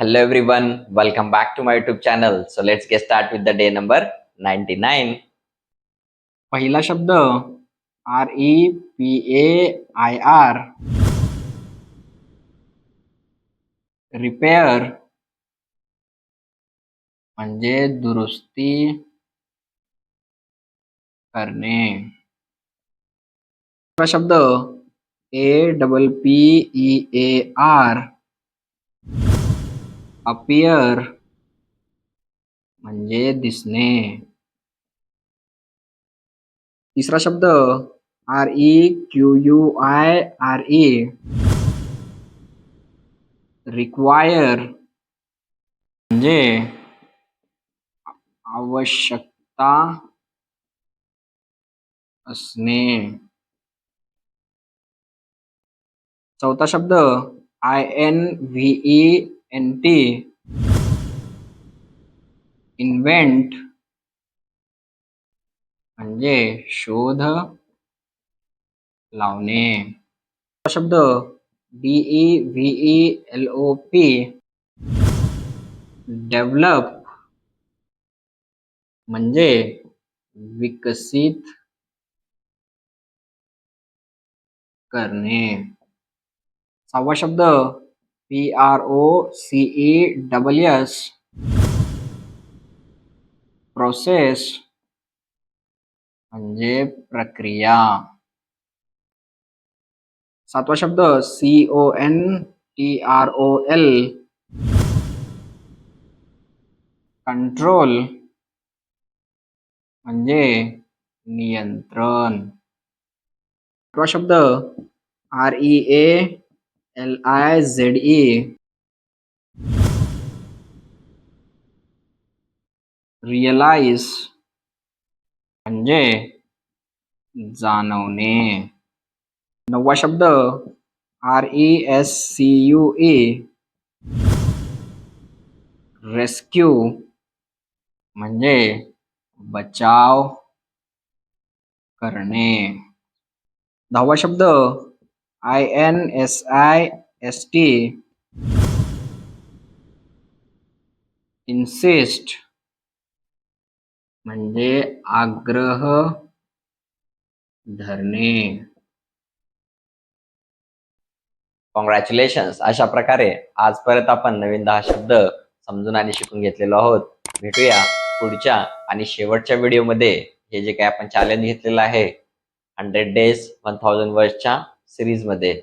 Hello everyone, welcome back to my YouTube channel. So let's get start with the day number 99. पहिला शब्द REPAIR repair म्हणजे दुरुस्ती करणे. दुसरा शब्द APPEAR अपियर म्हणजे दिसणे. तिसरा शब्द REQUIRE रिक्वायर म्हणजे आवश्यकता असणे. चौथा शब्द INVENT इन्व्हेंट म्हणजे शोध लावणे. शब्द DEVELOP डेव्हलप म्हणजे विकसित करणे. सहावा शब्द PROCESS प्रोसेस म्हणजे प्रक्रिया. सातवा शब्द CONTROL कंट्रोल म्हणजे नियंत्रण. आठवा शब्द REALIZE रिअलाइज म्हणजे जाणवणे. नववा शब्द RESCUE रेस्क्यू म्हणजे बचाव करणे. दहावा शब्द INSIST इन्सिस्ट म्हणजे आग्रह धरणे. कॉंग्रॅच्युलेशन्स. अशा प्रकारे आजपर्यंत आपण नवीन 10 शब्द समजून आणि शिकून घेतलेलो आहोत. भेटूया पुढच्या आणि शेवटच्या व्हिडिओमध्ये. हे जे काही आपण चॅलेंज घेतलेलं आहे 100 days 1000 words च्या सिरीजमध्ये.